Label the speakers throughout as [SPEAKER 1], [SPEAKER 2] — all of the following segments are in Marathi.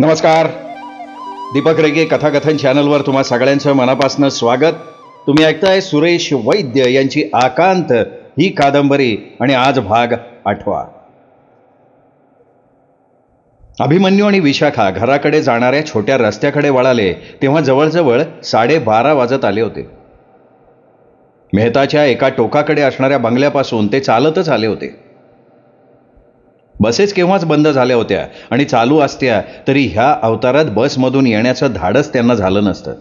[SPEAKER 1] नमस्कार. दीपक रेगे कथाकथन चॅनलवर तुम्हा सगळ्यांचं मनापासून स्वागत. तुम्ही ऐकताय सुरेश वैद्य यांची आकांत ही कादंबरी आणि आज भाग 8. अभिमन्यू आणि विशाखा घराकडे जाणाऱ्या छोट्या रस्त्याकडे वळाले तेव्हा जवळजवळ 12:30 वाजत आले होते. मेहताच्या एका टोकाकडे असणाऱ्या बंगल्यापासून ते चालतच आले होते. बसेस केव्हाच बंद झाल्या होत्या आणि चालू असत्या तरी ह्या अवतारात बसमधून येण्याचं धाडस त्यांना झालं नसतं.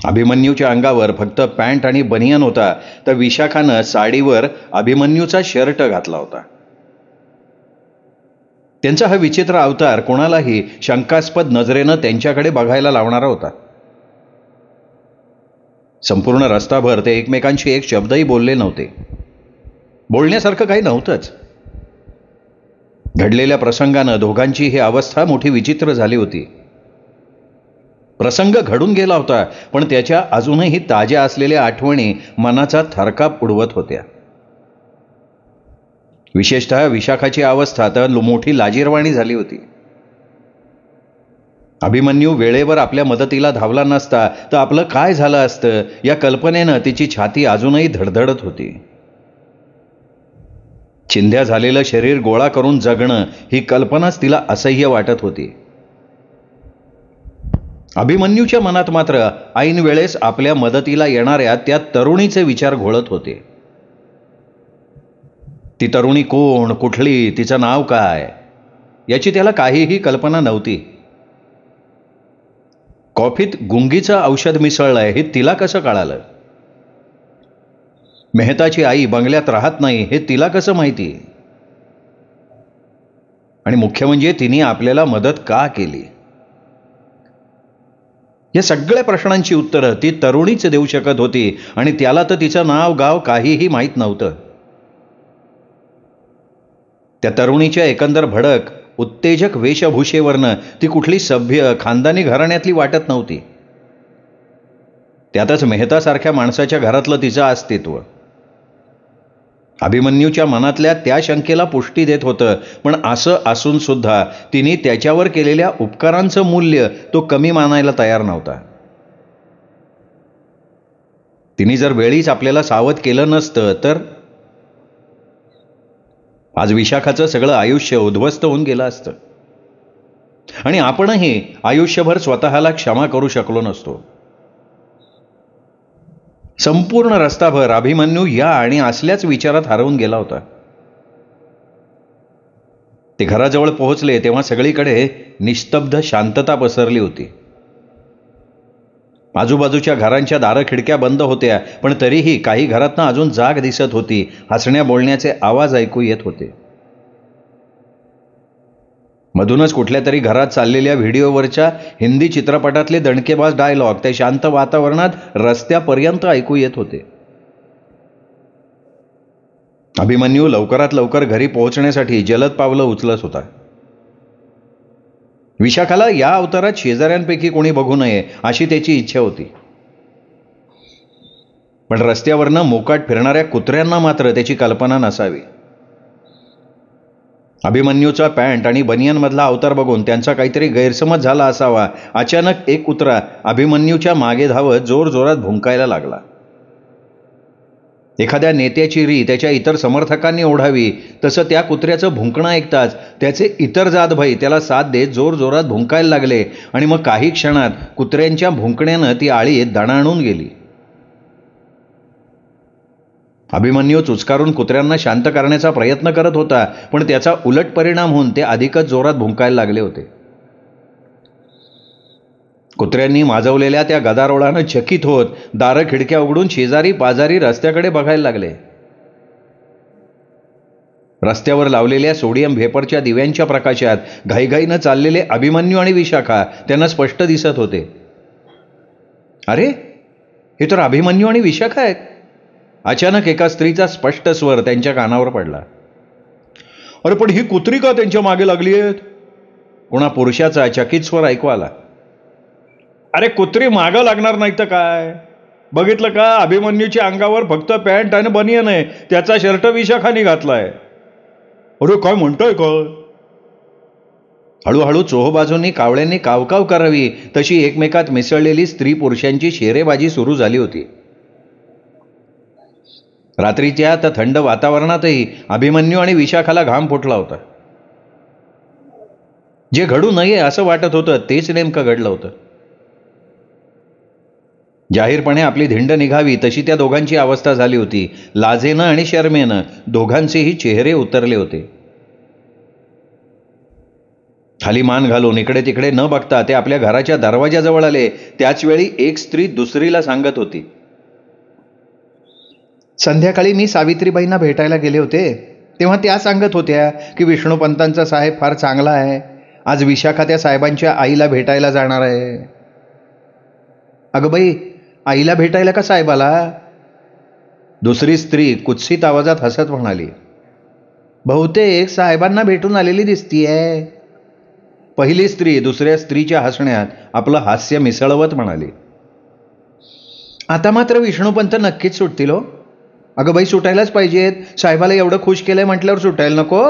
[SPEAKER 1] अभिमन्यूच्या अंगावर फक्त पॅन्ट आणि बनियान होता तर विशाखानं साडीवर अभिमन्यूचा शर्ट घातला होता. त्यांचा हा विचित्र अवतार कोणालाही शंकास्पद नजरेनं त्यांच्याकडे बघायला लावणारा होता. संपूर्ण रस्ताभर ते एकमेकांशी एक शब्दही बोलले नव्हते. बोलण्यासारखं काही नव्हतंच. घडलेल्या प्रसंगानं दोघांची ही अवस्था मोठी विचित्र झाली होती. प्रसंग घडून गेला होता पण त्याच्या अजूनही ताज्या असलेल्या आठवणी मनाचा थरकाप उडवत होत्या. विशेषतः विशाखाची अवस्था तर मोठी लाजिरवाणी झाली होती. अभिमन्यू वेळेवर आपल्या मदतीला धावला नसता तर आपलं काय झालं असतं या कल्पनेनं तिची छाती अजूनही धडधडत होती. चिंध्या झालेलं शरीर गोळा करून जगणं ही कल्पनाच तिला असह्य वाटत होती. अभिमन्यूच्या मनात मात्र ऐन वेळेस आपल्या मदतीला येणाऱ्या त्या तरुणीचे विचार घोळत होते. ती तरुणी कोण, कुठली, तिचं नाव काय याची त्याला काहीही कल्पना नव्हती. कॉफीत गुंगीचं औषध मिसळलंय हे तिला कसं कळालं? मेहताची आई बंगल्यात राहत नाही हे तिला कसं माहिती? आणि मुख्य म्हणजे तिने आपल्याला मदत का केली? या सगळ्या प्रश्नांची उत्तरं ती तरुणीच देऊ शकत होती आणि त्याला तर तिचं नाव गाव काहीही माहीत नव्हतं. त्या तरुणीच्या एकंदर भडक उत्तेजक वेशभूषेवरनं ती कुठली सभ्य खानदानी घराण्यातली वाटत नव्हती. त्यातच मेहतासारख्या माणसाच्या घरातलं तिचं अस्तित्व अभिमन्यूच्या मनातल्या त्या शंकेला पुष्टी देत होतं. पण असं असून सुद्धा तिने त्याच्यावर केलेल्या उपकारांचं मूल्य तो कमी मानायला तयार नव्हता. तिने जर वेळीच आपल्याला सावध केलं नसतं तर आज विशाखाचं सगळं आयुष्य उद्ध्वस्त होऊन गेलं असतं आणि आपणही आयुष्यभर स्वतःला क्षमा करू शकलो नसतो. संपूर्ण रस्ताभर अभिमन्यू या आणि असल्याच विचारात हरवून गेला होता. ते घराजवळ पोहोचले तेव्हा सगळीकडे निस्तब्ध शांतता पसरली होती. आजूबाजूच्या घरांच्या दारं खिडक्या बंद होत्या पण तरीही काही घरातनं अजून जाग दिसत होती. हसण्या बोलण्याचे आवाज ऐकू येत होते. मधूनच कुठल्या तरी घरात चाललेल्या व्हिडिओवरच्या हिंदी चित्रपटातले दणकेबाज डायलॉग ते शांत वातावरणात रस्त्यापर्यंत ऐकू येत होते. अभिमन्यू लवकरात लवकर घरी पोहोचण्यासाठी जलद पावलं उचलत होता. विशाखाला या अवतारात शेजाऱ्यांपैकी कोणी बघू नये अशी त्याची इच्छा होती. पण रस्त्यावरनं मोकाट फिरणाऱ्या कुत्र्यांना मात्र त्याची कल्पना नसावी. अभिमन्यूचा पॅन्ट आणि बनियनमधला अवतार बघून त्यांचा काहीतरी गैरसमज झाला असावा. अचानक एक कुत्रा अभिमन्यूच्या मागे धावत जोरजोरात भुंकायला लागला. एखाद्या नेत्याची री त्याच्या इतर समर्थकांनी ओढावी तसं त्या कुत्र्याचं भुंकणं ऐकताच त्याचे इतर जातभाई त्याला साथ देत जोरजोरात भुंकायला लागले आणि मग काही क्षणात कुत्र्यांच्या भुंकण्यानं ती आळी दणाणून गेली. अभिमन्यू चुचकारून कुत्र्यांना शांत करण्याचा प्रयत्न करत होता पण त्याचा उलट परिणाम होऊन ते अधिकच जोरात भुंकायला लागले होते. कुत्र्यांनी माजवलेल्या त्या गदारोळानं चकित होत दारं खिडक्या उघडून शेजारी पाजारी रस्त्याकडे बघायला लागले. रस्त्यावर लावलेल्या सोडियम व्हेपरच्या दिव्यांच्या प्रकाशात घाईघाईनं चाललेले अभिमन्यू आणि विशाखा त्यांना स्पष्ट दिसत होते. अरे, हे तर अभिमन्यू आणि विशाखा आहेत. अचानक एका स्त्रीचा स्पष्ट स्वर त्यांच्या कानावर पडला. अरे पण ही कुत्री का त्यांच्या मागे लागली आहेत? कोणा पुरुषाचा चकित स्वर ऐकू आला. अरे कुत्री मागं लागणार नाही तर काय? बघितलं का, अभिमन्यूच्या अंगावर फक्त पॅन्ट आणि बनियन आहे, त्याचा शर्ट विशाखाने घातलाय. अरे काय म्हणताय का? हळूहळू चोहोबाजूंनी कावळ्यांनी कावकाव करावी तशी एकमेकात मिसळलेली स्त्री पुरुषांची शेरेबाजी सुरू झाली होती. रात्रीच्या त्या थंड वातावरणातही अभिमन्यू आणि विशाखाला घाम फुटला होता. जे घडू नये असं वाटत होतं तेच नेमकं घडलं होतं. जाहीरपणे आपली धिंड निघावी तशी त्या दोघांची अवस्था झाली होती. लाजेनं आणि शरमेनं दोघांचेही चेहरे उतरले होते. खाली मान घालून इकडे तिकडे न बघता ते आपल्या घराच्या दरवाजाजवळ आले. त्याच वेळी एक स्त्री दुसरीला सांगत होती, संध्याकाळी मी सावित्रीबाईंना भेटायला गेले होते तेव्हा त्या सांगत होत्या की विष्णुपंतांचा साहेब फार चांगला आहे. आज विशाखा त्या साहेबांच्या आईला भेटायला जाणार आहे. अगं बाई, आईला भेटायला का साहेबाला? दुसरी स्त्री कुत्सित आवाजात हसत म्हणाली, बहुतेक साहेबांना भेटून आलेली दिसतीये. पहिली स्त्री दुसऱ्या स्त्रीच्या हसण्यात आपलं हास्य मिसळवत म्हणाली, आता मात्र विष्णुपंत नक्कीच सुटतील हो. अगं बाई, सुटायलाच पाहिजेत. साहेबाला एवढं खुश केलंय म्हटल्यावर सुटायला नको?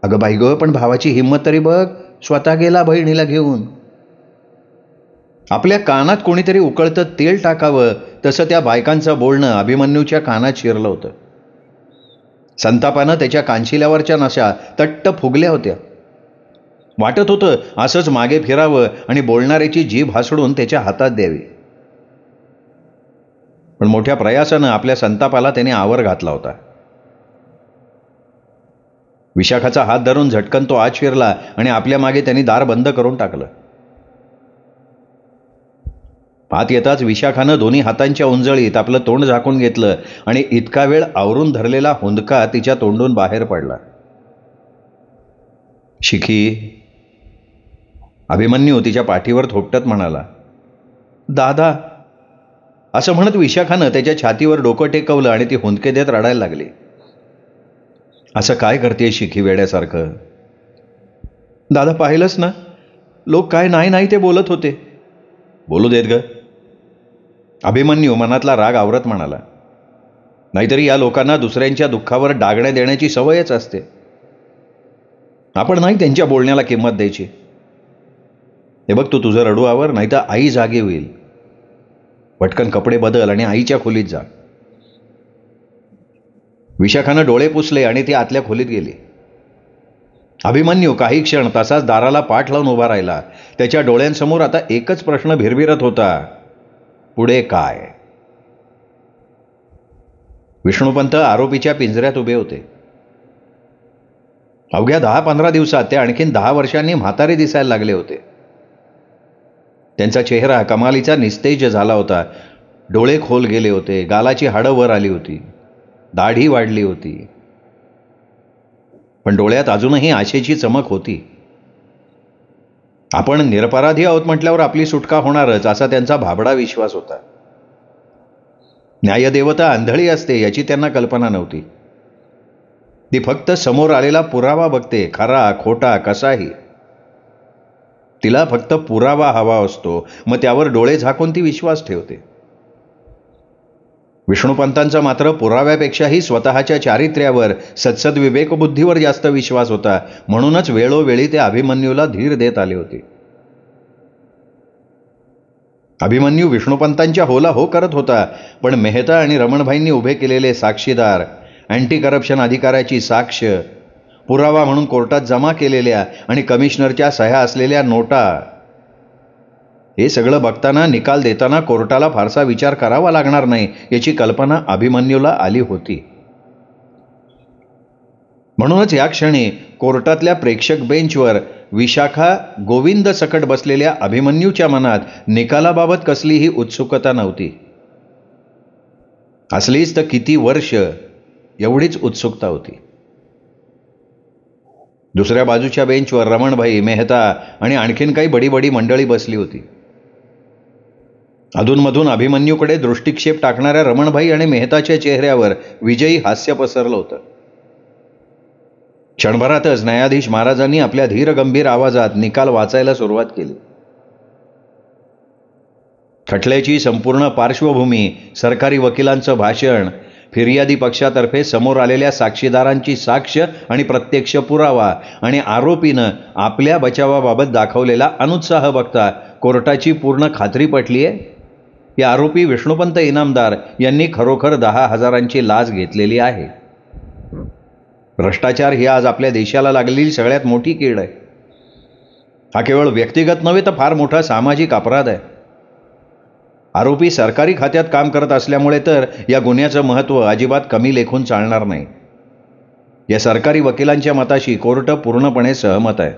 [SPEAKER 1] अगं बाई गं, पण भावाची हिंमत तरी बघ. स्वतः गेला बहिणीला घेऊन. आपल्या कानात कोणीतरी उकळतं तेल टाकावं तसं त्या बायकांचं बोलणं अभिमन्यूच्या कानात शिरलं होतं. संतापानं त्याच्या कानशिल्यावरच्या नशा तट्ट फुगल्या होत्या. वाटत होतं असंच मागे फिरावं आणि बोलणाऱ्याची जीभ हासडून त्याच्या हातात द्यावी. पण मोठ्या प्रयासानं आपल्या संतापाला त्याने आवर घातला होता. विशाखाचा हात धरून झटकन तो आत शिरला आणि आपल्या मागे त्यांनी दार बंद करून टाकलं. आत येताच विशाखानं दोन्ही हातांच्या उंजळीत आपलं तोंड झाकून घेतलं आणि इतका वेळ आवरून धरलेला हुंदका तिच्या तोंडून बाहेर पडला. शिखी. अभिमन्यू तिच्या पाठीवर थोपटत म्हणाला, दादा. असं म्हणत विशाखानं त्याच्या छातीवर डोकं टेकवलं आणि ती हुंदके देत रडायला लागली. असं काय करते शिखी वेड्यासारखं? दादा, पाहिलंच ना, लोक काय नाही नाही ते बोलत होते. बोलू देत ग. अभिमन्यू मनातला राग आवरत म्हणाला, नाहीतरी या लोकांना दुसऱ्यांच्या दुःखावर डागण्या देण्याची सवयच असते. आपण नाही त्यांच्या बोलण्याला किंमत द्यायची. हे बघ, तू तुझं रडू आवर, नाही तर आई जागी होईल. पटकन कपडे बदल आणि आईच्या खोलीत जा. विशाखानं डोळे पुसले आणि ती आतल्या खोलीत गेली. अभिमन्यू काही क्षण तसाच दाराला पाठ लावून उभा राहिला. त्याच्या डोळ्यांसमोर आता एकच प्रश्न भिरभिरत होता, पुढे काय? विष्णुपंत आरोपीच्या पिंजऱ्यात उभे होते. अवघ्या 10-15 दिवसात ते आणखीन 10 वर्षांनी म्हातारे दिसायला लागले होते. त्यांचा चेहरा कमालीचा निस्तेज झाला होता. डोळे खोल गेले होते, गालाची हाडं वर आली होती, दाढी वाढली होती. पण डोळ्यात अजूनही आशेची चमक होती. आपण निरपराधी आहोत म्हटल्यावर आपली सुटका होणारच असा त्यांचा भाबडा विश्वास होता. न्यायदेवता आंधळी असते याची त्यांना कल्पना नव्हती. ती फक्त समोर आलेला पुरावा बघते, खरा खोटा कसाही. तिला फक्त पुरावा हवा असतो, मग त्यावर डोळे झाकून ती विश्वास ठेवते. विष्णुपंतांचा मात्र पुराव्यापेक्षाही स्वतःच्या चारित्र्यावर, सत्सद विवेकबुद्धीवर जास्त विश्वास होता. म्हणूनच वेळोवेळी ते अभिमन्यूला धीर देत आले होते. अभिमन्यू विष्णुपंतांच्या होला हो करत होता, पण मेहता आणि रमणभाईंनी उभे केलेले साक्षीदार, अँटी करप्शन अधिकाऱ्याची साक्ष, पुरावा म्हणून कोर्टात जमा केलेल्या आणि कमिशनरच्या सह्या असलेल्या नोटा, हे सगळं बघताना निकाल देताना कोर्टाला फारसा विचार करावा लागणार नाही याची कल्पना अभिमन्यूला आली होती. म्हणूनच या क्षणी कोर्टातल्या प्रेक्षक बेंचवर विशाखा गोविंद सकट बसलेल्या अभिमन्यूच्या मनात निकालाबाबत कसलीही उत्सुकता नव्हती. असलीच तर किती वर्ष एवढीच उत्सुकता होती. दुसऱ्या बाजूच्या बेंचवर रमणभाई, मेहता आणि आणखीन काही बडी मंडळी बसली होती. अधूनमधून अभिमन्यूकडे दृष्टिक्षेप टाकणाऱ्या रमणभाई आणि मेहताच्या चेहऱ्यावर विजयी हास्य पसरलं होतं. क्षणभरातच न्यायाधीश महाराजांनी आपल्या धीर गंभीर आवाजात निकाल वाचायला सुरुवात केली. खटल्याची संपूर्ण पार्श्वभूमी, सरकारी वकिलांचं भाषण, फिर्यादी पक्षातर्फे समोर आलेल्या साक्षीदारांची साक्ष आणि प्रत्यक्ष पुरावा आणि आरोपीनं आपल्या बचावाबाबत दाखवलेला अनुत्साह बघता कोर्टाची पूर्ण खात्री पटली आहे की आरोपी विष्णुपंत इनामदार यांनी खरोखर 10,000ची लाच घेतलेली आहे. भ्रष्टाचार ही आज आपल्या देशाला लागलेली सगळ्यात मोठी कीड आहे. हा केवळ व्यक्तिगत नव्हे तर फार मोठा सामाजिक अपराध आहे. आरोपी सरकारी खात्यात काम करत असल्यामुळे तर या गुन्ह्याचं महत्त्व अजिबात कमी लेखून चालणार नाही. या सरकारी वकिलांच्या मताशी कोर्ट पूर्णपणे सहमत आहे.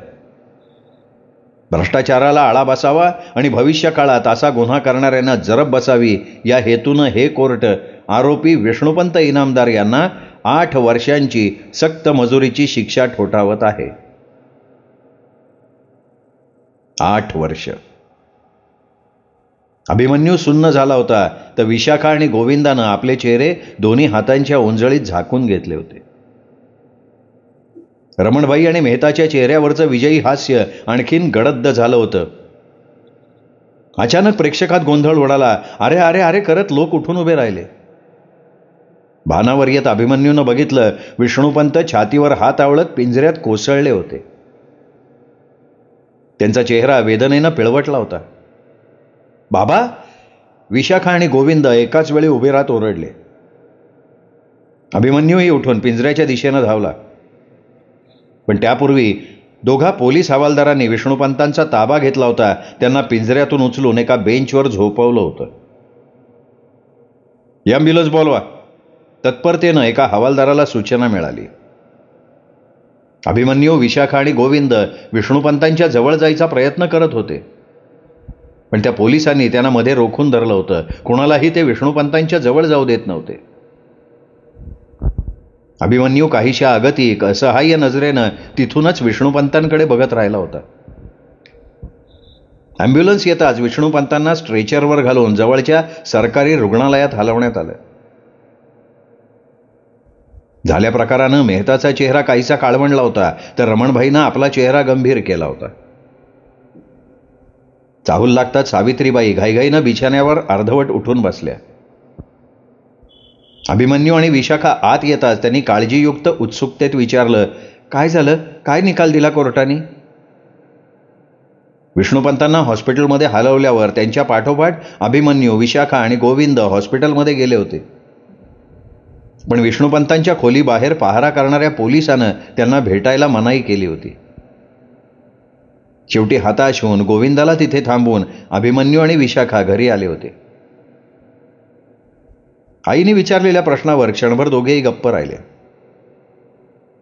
[SPEAKER 1] भ्रष्टाचाराला आळा बसावा आणि भविष्य काळात असा गुन्हा करणाऱ्यांना जरब बसावी या हेतूनं हे कोर्ट आरोपी विष्णुपंत इनामदार यांना 8 वर्षांची सक्त मजुरीची शिक्षा ठोठावत आहे. 8 वर्ष. अभिमन्यू सुन्न झाला होता तर विशाखा आणि गोविंदानं आपले चेहरे दोन्ही हातांच्या ओंजळीत झाकून घेतले होते. रमणभाई आणि मेहताच्या चेहऱ्यावरचं विजयी हास्य आणखीन गडद झालं होतं. अचानक प्रेक्षकात गोंधळ उडाला. अरे अरे अरे करत लोक उठून उभे राहिले. भानावर येत अभिमन्यूनं बघितलं विष्णुपंत छातीवर हात आवळत पिंजऱ्यात कोसळले होते. त्यांचा चेहरा वेदनेनं पिळवटला होता. बाबा. विशाखा आणि गोविंद एकाच वेळी उभे राहत ओरडले. अभिमन्यूही उठून पिंजऱ्याच्या दिशेनं धावला. पण त्यापूर्वी दोघा पोलीस हवालदारांनी विष्णुपंतांचा ताबा घेतला होता. त्यांना पिंजऱ्यातून उचलून एका बेंचवर झोपवलं होतं. ॲम्ब्युलन्स बोलवा. तत्परतेनं एका हवालदाराला सूचना मिळाली. अभिमन्यू, विशाखा आणि गोविंद विष्णुपंतांच्या जवळ जायचा प्रयत्न करत होते. पण त्या पोलिसांनी त्यांना मध्ये रोखून धरलं होतं. कुणालाही ते विष्णुपंतांच्या जवळ जाऊ देत नव्हते. अभिमन्यू काहीशा अगतिक असहाय्य नजरेनं तिथूनच विष्णुपंतांकडे बघत राहिला होता. ॲम्ब्युलन्स येताच विष्णुपंतांना स्ट्रेचरवर घालून जवळच्या सरकारी रुग्णालयात हलवण्यात आलं. झाल्या प्रकारानं मेहताचा चेहरा काहीसा काळवंडला होता तर रमणभाईनं आपला चेहरा गंभीर केला होता. चाहूल लागताच सावित्रीबाई घाईघाईनं बिछाण्यावर अर्धवट उठून बसल्या. अभिमन्यू आणि विशाखा आत येताच त्यांनी काळजीयुक्त उत्सुकतेत विचारलं, काय झालं? काय निकाल दिला कोर्टाने? विष्णुपंतांना हॉस्पिटलमध्ये हलवल्यावर त्यांच्या पाठोपाठ अभिमन्यू, विशाखा आणि गोविंद हॉस्पिटलमध्ये गेले होते. पण विष्णुपंतांच्या खोलीबाहेर पहारा करणाऱ्या पोलिसानं त्यांना भेटायला मनाई केली होती. शेवटी हताश होऊन गोविंदाला तिथे थांबवून अभिमन्यू आणि विशाखा घरी आले होते. आईने विचारलेल्या प्रश्नावर क्षणभर दोघेही गप्प राहिले.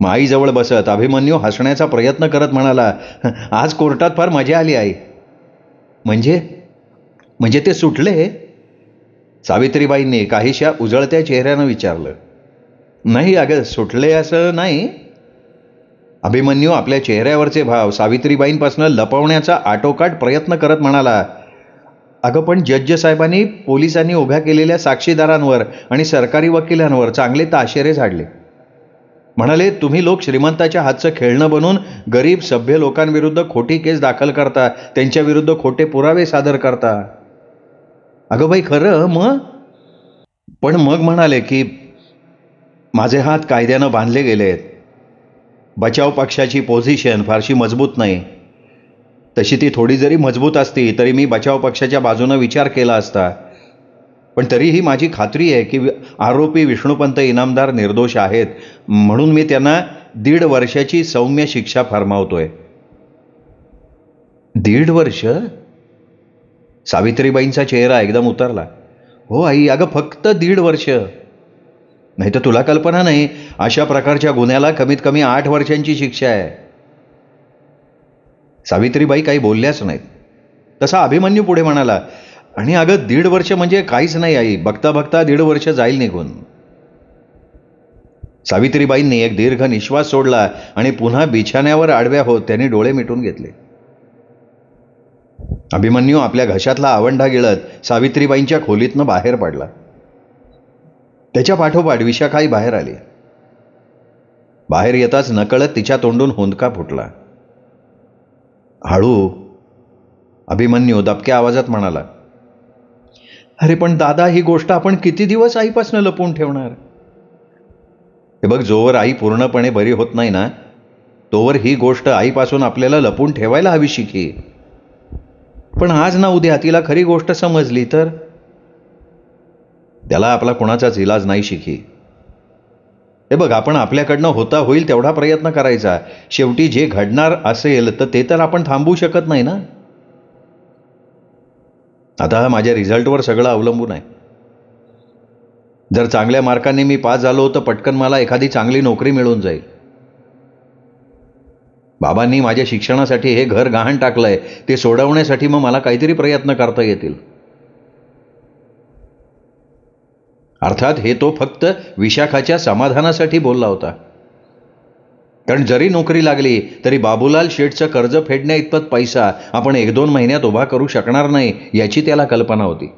[SPEAKER 1] मग आईजवळ बसत अभिमन्यू हसण्याचा प्रयत्न करत म्हणाला, आज कोर्टात फार मजा आली आई. म्हणजे ते सुटले? सावित्रीबाईंनी काहीशा उजळत्या चेहऱ्यानं विचारलं. नाही अगं, सुटले असं नाही. अभिमन्यू आपल्या चेहऱ्यावरचे भाव सावित्रीबाईंपासून लपवण्याचा आटोकाट प्रयत्न करत म्हणाला, अगं पण जज साहेबांनी पोलिसांनी उभ्या केलेल्या साक्षीदारांवर आणि सरकारी वकिलांवर चांगले ताशेरे झाडले. म्हणाले, तुम्ही लोक श्रीमंताच्या हातचं खेळणं बनून गरीब सभ्य लोकांविरुद्ध खोटी केस दाखल करता, त्यांच्या विरुद्ध खोटे पुरावे सादर करता. अगं बाई खरं मग? पण मग म्हणाले की माझे हात कायद्यानं बांधले गेलेत. बचाव पक्षाची पोझिशन फारशी मजबूत नाही. तशी ती थोडी जरी मजबूत असती तरी मी बचाव पक्षाच्या बाजूनं विचार केला असता. पण तरीही माझी खात्री आहे की आरोपी विष्णुपंत इनामदार निर्दोष आहेत, म्हणून मी त्यांना 1.5 वर्षाची सौम्य शिक्षा फरमावतोय. 1.5 वर्ष? सावित्रीबाईंचा चेहरा एकदम उतरला. हो आई, अगं फक्त 1.5 वर्ष. नाही तर तुला कल्पना नाही, अशा प्रकारच्या गुन्ह्याला कमीत कमी 8 वर्षांची शिक्षा आहे. सावित्रीबाई काही बोलल्याच नाहीत. तसा अभिमन्यू पुढे म्हणाला, आणि अगं 1.5 वर्ष म्हणजे काहीच नाही आई, बघता बघता 1.5 वर्ष जाईल निघून. सावित्रीबाईंनी एक दीर्घ निश्वास सोडला आणि पुन्हा बिछाण्यावर आडव्या होत त्यांनी डोळे मिटून घेतले. अभिमन्यू आपल्या घशातला आवंढा गिळत सावित्रीबाईंच्या खोलीतनं बाहेर पडला. त्याच्या पाठोपाठ विशाखाई बाहेर आली. बाहेर येताच नकळत तिच्या तोंडून हुंदका फुटला. हळू. अभिमन्यू दबक्या आवाजात म्हणाला, अरे पण दादा, ही गोष्ट आपण किती दिवस आईपासून लपवून ठेवणार? हे बघ, जोवर आई पूर्णपणे बरी होत नाही ना, तोवर ही गोष्ट आईपासून आपल्याला लपून ठेवायला हवी शिकी. पण आज ना उद्या तिला खरी गोष्ट समजली तर त्याला आपला कुणाचाच इलाज नाही शिकी. हे बघ, आपण आपल्याकडनं होता होईल तेवढा प्रयत्न करायचा. शेवटी जे घडणार असेल तर ते तर आपण थांबवू शकत नाही ना. आता माझ्या रिझल्टवर सगळं अवलंबून आहे. जर चांगल्या मार्कांनी मी पास झालो तर पटकन मला एखादी चांगली नोकरी मिळून जाईल. बाबांनी माझ्या शिक्षणासाठी हे घर गहाण टाकलंय, ते सोडवण्यासाठी मग मला काहीतरी प्रयत्न करता येतील. अर्थात हे तो फक्त विशाखाच्या समाधानासाठी बोलला होता. कारण जरी नोकरी लागली तरी बाबूलाल शेठचं कर्ज फेडण्या इतपत पैसा आपण 1-2 महिन्यात उभा करू शकणार नाही याची त्याला कल्पना होती.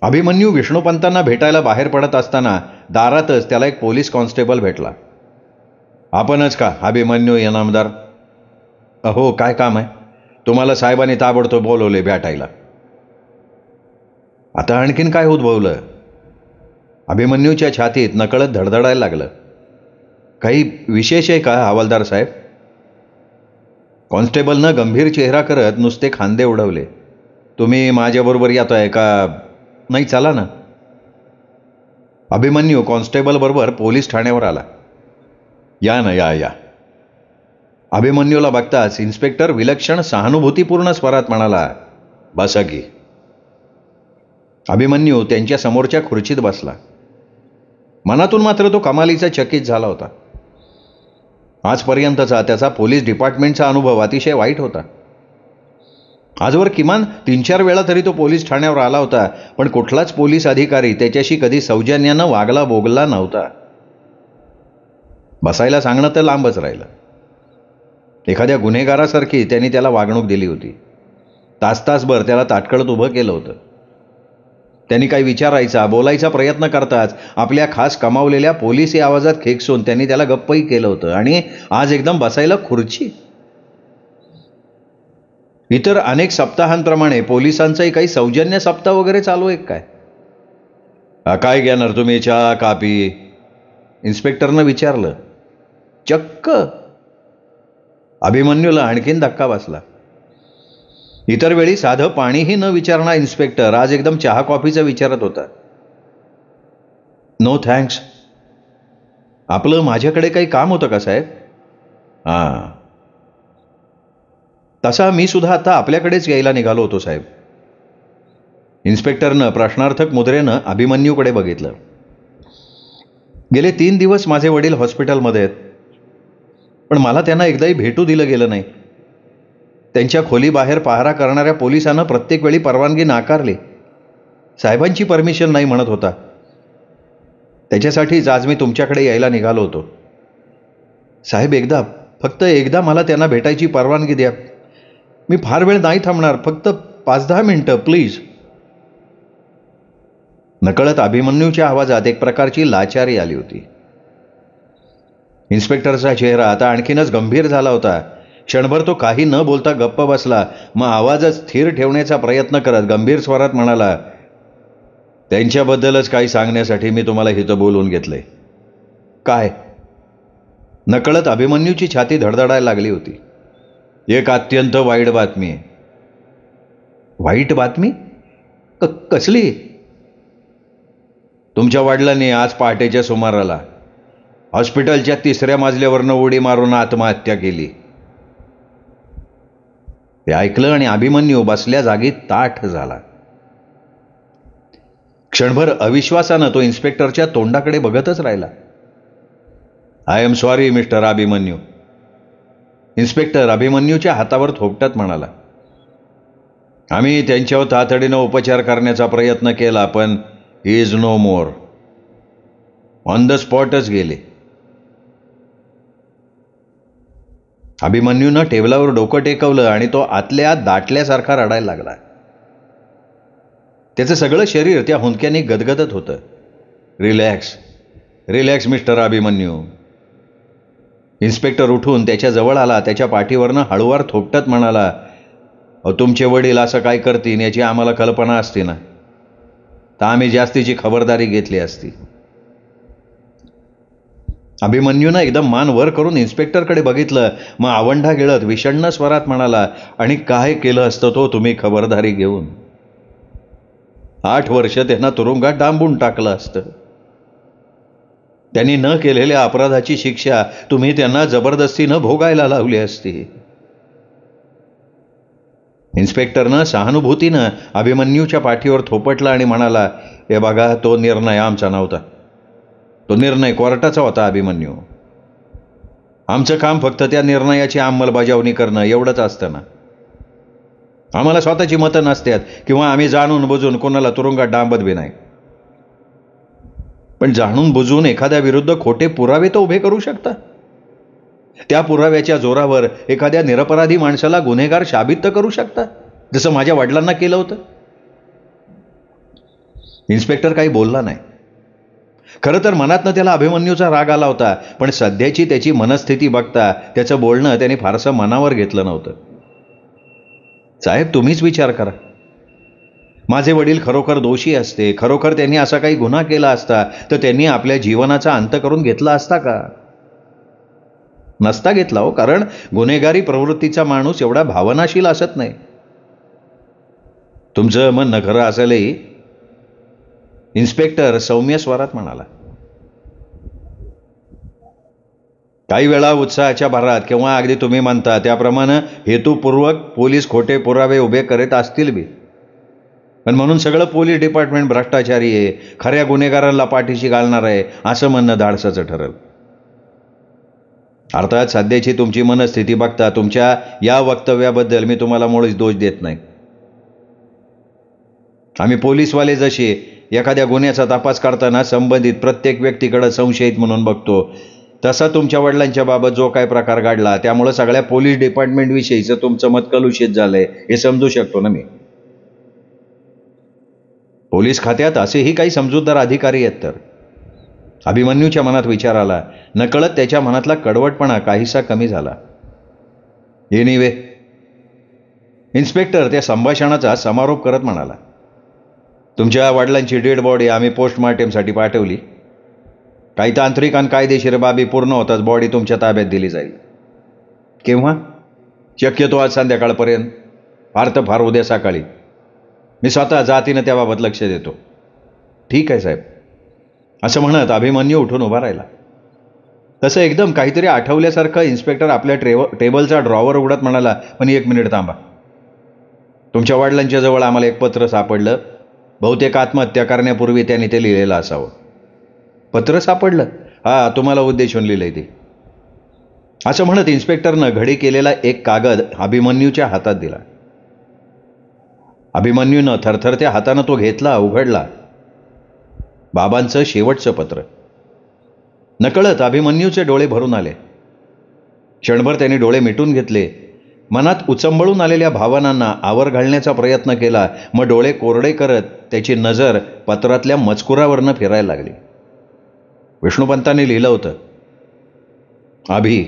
[SPEAKER 1] अभिमन्यू विष्णुपंतांना भेटायला बाहेर पडत असताना दारातच त्याला एक पोलीस कॉन्स्टेबल भेटला. आपणच का अभिमन्यू इनामदार? अहो, काय काम आहे? तुम्हाला साहेबांनी ताबडतोब बोलवले भेटायला. आता आणखीन काय उद्भवलं? अभिमन्यूच्या छातीत नकळत धडधडायला लागलं. काही विशेष आहे का हवालदार साहेब? कॉन्स्टेबलनं गंभीर चेहरा करत नुसते खांदे उडवले. तुम्ही माझ्याबरोबर येतोय का? नाही, चला ना. अभिमन्यू कॉन्स्टेबल बरोबर पोलीस ठाण्यावर आला. या ना, या. अभिमन्यूला बघताच इन्स्पेक्टर विलक्षण सहानुभूतीपूर्ण स्वरात म्हणाला, बसा की. अभिमन्यू त्यांच्या समोरच्या खुर्चीत बसला. मनातून मात्र तो कमालीचा चकित झाला होता. आजपर्यंतचा त्याचा पोलीस डिपार्टमेंटचा अनुभव अतिशय वाईट होता. आजवर किमान 3-4 वेळा तरी तो पोलीस ठाण्यावर आला होता, पण कुठलाच पोलीस अधिकारी त्याच्याशी कधी सौजन्यानं वागला बोगला नव्हता. बसायला सांगणं तर लांबच राहिलं. एखाद्या गुन्हेगारासारखी त्यांनी त्याला वागणूक दिली होती. तासभर त्याला ताटकळत उभं केलं होतं. त्यांनी काही विचारायचा बोलायचा प्रयत्न करताच आपल्या खास कमावलेल्या पोलिसी आवाजात खेकसून त्यांनी त्याला गप्पही केलं होतं. आणि आज एकदम बसायला खुर्ची. इतर अनेक सप्ताहांप्रमाणे पोलिसांचाही काही सौजन्य सप्ताह वगैरे चालू आहे काय? काय घेणार तुम्ही, चहा कापी? इन्स्पेक्टरनं विचारलं. चक्क अभिमन्यूला आणखीन धक्का बसला. इतर वेळी साधं पाणीही न विचारणार इन्स्पेक्टर आज एकदम चहा कॉफीचं विचारत होता. No thanks. आपलं माझ्याकडे काही काम होतं का साहेब? हां, तसा मी सुद्धा आता आपल्याकडेच यायला निघालो होतो साहेब. इन्स्पेक्टरनं प्रश्नार्थक मुद्रेनं अभिमन्यूकडे बघितलं. गेले 3 दिवस माझे वडील हॉस्पिटलमध्ये आहेत, पण मला त्यांना एकदाही भेटू दिलं गेलं नाही. त्यांच्या खोलीबाहेर पहारा करणाऱ्या पोलिसांना प्रत्येक वेळी परवानगी नाकारली. साहेबांची परमिशन नाही म्हणत होता. त्याच्यासाठीच आज मी तुमच्याकडे यायला निघालो होतो. साहेब, फक्त एकदा मला त्यांना भेटायची परवानगी द्या. मी फार वेळ नाही थांबणार, फक्त 5-10 मिनिटं प्लीज. नकळत अभिमन्यूच्या आवाजात एक प्रकारची लाचारी आली होती. इन्स्पेक्टरचा चेहरा आता आणखीनच गंभीर झाला होता. क्षणभर तो काही न बोलता गप्प बसला. मग आवाजच स्थिर ठेवण्याचा प्रयत्न करत गंभीर स्वरात म्हणाला, त्यांच्याबद्दलच काही सांगण्यासाठी मी तुम्हाला इथं बोलवून घेतलंय. काय? नकळत अभिमन्यूची छाती धडधडायला लागली होती. एक अत्यंत वाईट बातमी आहे. वाईट बातमी? कसली? तुमच्या वडिलांनी आज पहाटेच्या सुमाराला हॉस्पिटलच्या 3ऱ्या मजल्यावरनं उडी मारून आत्महत्या केली. हे ऐकलं आणि अभिमन्यू बसल्या जागी ताठ झाला. क्षणभर अविश्वासानं तो इन्स्पेक्टरच्या तोंडाकडे बघतच राहिला. I am sorry mister Abhimanyu. Inspector अभिमन्यूच्या हातावर थोपटत म्हणाला. आम्ही त्यांच्यावर तातडीनं उपचार करण्याचा प्रयत्न केला, पण he is no more. On the स्पॉटच गेले. अभिमन्यूनं टेबलावर डोकं टेकवलं आणि तो आतल्या आत दाटल्यासारखा रडायला लागला. त्याचं सगळं शरीर त्या हुंदक्याने गदगदत होतं. Relax relax mister Abhimanyu. Inspector उठून त्याच्या जवळ आला. त्याच्या पाठीवरनं हळूवार थोपटत म्हणाला, तुमचे वडील असं काय करतील याची आम्हाला कल्पना असते ना, तर आम्ही जास्तीची खबरदारी घेतली असती. अभिमन्यूनं एकदम मान वर करून इन्स्पेक्टरकडे बघितलं. मग आवंढा गिळत विषण्ण स्वरात म्हणाला, आणि काय केलं असतं तो तुम्ही खबरदारी घेऊन? 8 वर्ष त्यांना तुरुंगात डांबून टाकलं असतं. त्यांनी न केलेल्या अपराधाची शिक्षा तुम्ही त्यांना जबरदस्तीनं भोगायला लावली असती. इन्स्पेक्टरनं सहानुभूतीनं अभिमन्यूच्या पाठीवर थोपटला आणि म्हणाला, हे बघा, तो निर्णय आमचा नव्हता. तो निर्णय कोर्टाचा होता अभिमन्यू. आमचं काम फक्त त्या निर्णयाची अंमलबजावणी करणं एवढंच असतं ना. आम्हाला स्वतःची मतं नसतात किंवा आम्ही जाणून बुजून कोणाला तुरुंगात डांबत बी नाही. पण जाणून बुजून एखाद्या विरुद्ध खोटे पुरावे तर उभे करू शकता. त्या पुराव्याच्या जोरावर एखाद्या निरपराधी माणसाला गुन्हेगार साबित तर करू शकता, जसं माझ्या वडिलांना केलं होतं. इन्स्पेक्टर काही बोलला नाही. खरं तर मनातनं त्याला अभिमन्यूचा राग आला होता, पण सध्याची त्याची मनस्थिती बघता त्याचं बोलणं त्याने फारसं मनावर घेतलं नव्हतं. साहेब, तुम्हीच विचार करा. माझे वडील खरोखर दोषी असते, खरोखर त्यांनी असा काही गुन्हा केला असता, तर त्यांनी आपल्या जीवनाचा अंत करून घेतला असता का? नसता घेतला हो. कारण गुन्हेगारी प्रवृत्तीचा माणूस एवढा भावनाशील असत नाही. तुमचं म्हणणं खरं असेलही, इन्स्पेक्टर सौम्य स्वरात म्हणाला. काही वेळा उत्साहाच्या भरात किंवा अगदी तुम्ही म्हणता त्याप्रमाणे हेतुपूर्वक पोलीस खोटे पुरावे उभे करीत असतील बी. पण म्हणून सगळं पोलीस डिपार्टमेंट भ्रष्टाचारी आहे, खऱ्या गुन्हेगारांना पाठीशी घालणार आहे, असं म्हणणं धाडसाचं ठरेल. अर्थात सध्याची तुमची मनस्थिती बघता तुमच्या या वक्तव्याबद्दल मी तुम्हाला मुळीच दोष देत नाही. आम्ही पोलीसवाले जसे एखाद्या गुन्ह्याचा तपास करताना संबंधित प्रत्येक व्यक्तीकडे संशयित म्हणून बघतो, तसा तुमच्या वडिलांच्या बाबत जो काय प्रकार घडला त्यामुळे सगळ्या पोलीस डिपार्टमेंटविषयीचं तुमचं मत कलुषित झालंय हे समजू शकतो ना मी. पोलीस खात्यात असेही काही समजूतदार अधिकारी आहेत. तर अभिमन्यूच्या मनात विचार आला. नकळत त्याच्या मनातला कडवटपणा काहीसा कमी झाला. एनिवे, इन्स्पेक्टर त्या संभाषणाचा समारोप करत म्हणाला, तुमच्या वडिलांची डेड बॉडी आम्ही पोस्टमार्टमसाठी पाठवली. काही तांत्रिक आणि कायदेशीर बाबी पूर्ण होताच बॉडी तुमच्या ताब्यात दिली जाईल. केव्हा? शक्यतो आज संध्याकाळपर्यंत, फार तर फार उद्या सकाळी. मी स्वतः जातीनं त्याबाबत लक्ष देतो. ठीक आहे साहेब, असं म्हणत अभिमन्यू उठून उभा राहिला. तसं एकदम काहीतरी आठवल्यासारखं इन्स्पेक्टर आपल्या टेबलचा ड्रॉवर उघडत म्हणाला, पण 1 मिनिट थांबा. तुमच्या वडिलांच्या जवळ आम्हाला एक पत्र सापडलं. बहुतेक आत्महत्या करण्यापूर्वी त्यांनी ते लिहिलेलं असावं. पत्र सापडलं? हा, तुम्हाला उद्देशून लिहिलंय ते. असं म्हणत इन्स्पेक्टरनं घडी केलेला एक कागद अभिमन्यूच्या हातात दिला. अभिमन्यूनं थरथरत्या हातानं तो घेतला, उघडला. बाबांचं शेवटचं पत्र. नकळत अभिमन्यूचे डोळे भरून आले. क्षणभर त्यांनी डोळे मिटून घेतले. मनात उचंबळून आलेल्या भावनांना आवर घालण्याचा प्रयत्न केला. मग डोळे कोरडे करत त्याची नजर पत्रातल्या मजकुरावरनं फिरायला लागली. विष्णुपंतांनी लिहिलं होतं, अभि,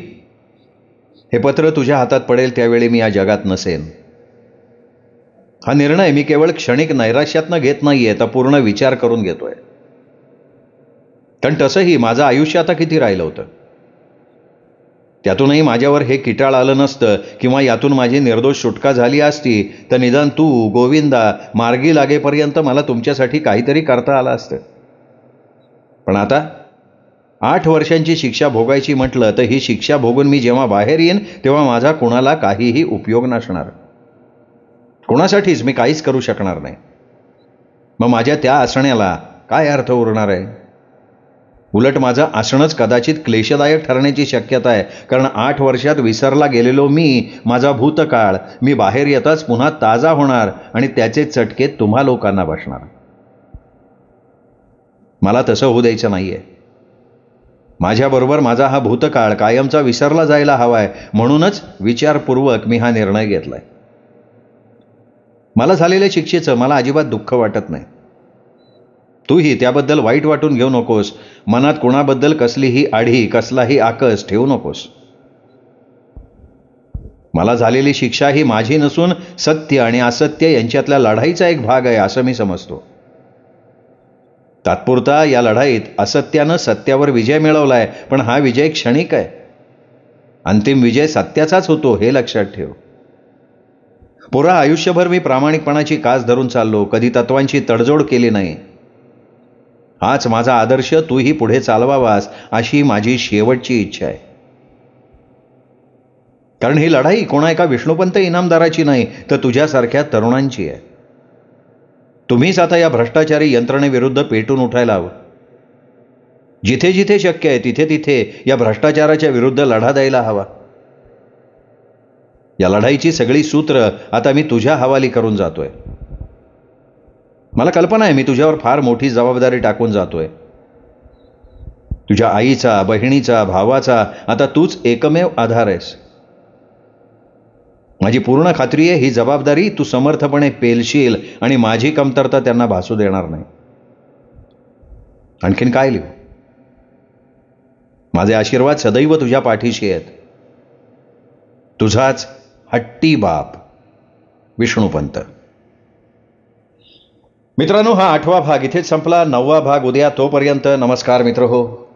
[SPEAKER 1] हे पत्र तुझ्या हातात पडेल त्यावेळी मी या जगात नसेन. हा निर्णय मी केवळ क्षणिक नैराश्यातनं घेत नाहीये, तर पूर्ण विचार करून घेतोय. कारण तसंही माझं आयुष्य आता किती राहिलं होतं. त्यातूनही माझ्यावर हे किटाळ आलं नसतं किंवा यातून माझी निर्दोष सुटका झाली असती, तर निदान तू, गोविंदा, मार्गी लागेपर्यंत मला तुमच्यासाठी काहीतरी करता आलं असतं. पण आता 8 वर्षांची शिक्षा भोगायची म्हटलं तर ही शिक्षा भोगून मी जेव्हा बाहेर येईन तेव्हा माझा कुणाला काहीही उपयोग नसणार. कुणासाठीच मी काहीच करू शकणार नाही. मग माझ्या त्या असण्याला काय अर्थ उरणार आहे? उलट माझं असणंच कदाचित क्लेशदायक ठरण्याची शक्यता आहे. कारण 8 वर्षात विसरला गेलेलो मी, माझा भूतकाळ, मी बाहेर येताच पुन्हा ताजा होणार आणि त्याचे चटके तुम्हा लोकांना बसणार. मला तसं होऊ द्यायचं नाहीये. माझ्याबरोबर माझा हा भूतकाळ कायमचा विसरला जायला हवाय. म्हणूनच विचारपूर्वक मी हा निर्णय घेतलाय. मला झालेल्या शिक्षेचं मला अजिबात दुःख वाटत नाही. तूही त्याबद्दल वाईट वाटून घेऊ नकोस. मनात कोणाबद्दल कसलीही आढी, कसलाही आकस ठेवू नकोस. मला झालेली शिक्षा ही माझी नसून सत्य आणि असत्य यांच्यातल्या लढाईचा एक भाग आहे असं मी समजतो. तात्पुरता या लढाईत असत्यानं सत्यावर विजय मिळवलाय, पण हा विजय क्षणिक आहे. अंतिम विजय सत्याचाच होतो, हे लक्षात ठेव. पोरा, आयुष्यभर मी प्रामाणिकपणाची कास धरून चाललो, कधी तत्वांची तडजोड केली नाही. हाच माझा आदर्श तूही पुढे चालवावास अशी माझी शेवटची इच्छा आहे. कारण ही लढाई कोणा एका विष्णुपंत इनामदाराची नाही, तर तुझ्यासारख्या तरुणांची आहे. तुम्हीच आता या भ्रष्टाचारी यंत्रणेविरुद्ध पेटून उठायला हवं. जिथे जिथे शक्य आहे तिथे तिथे या भ्रष्टाचाराच्या विरुद्ध लढा द्यायला हवा. या लढाईची सगळी सूत्र आता मी तुझ्या हवाली करून जातोय. मला कल्पना आहे मी तुझ्यावर फार मोठी जबाबदारी टाकून जातोय. तुझ्या आईचा, बहिणीचा, भावाचा आता तूच एकमेव आधार आहेस. माझी पूर्ण खात्री आहे ही जबाबदारी तू समर्थपणे पेलशील आणि माझी कमतरता त्यांना भासू देणार नाही. आणखीन काय लिहू? माझे आशीर्वाद सदैव तुझ्या पाठीशी आहेत. तुझाच हट्टी बाप, विष्णुपंत. मित्रांनो, हा 8वा भाग इथेच संपला. 9वा भाग उद्या. तोपर्यंत नमस्कार मित्र हो.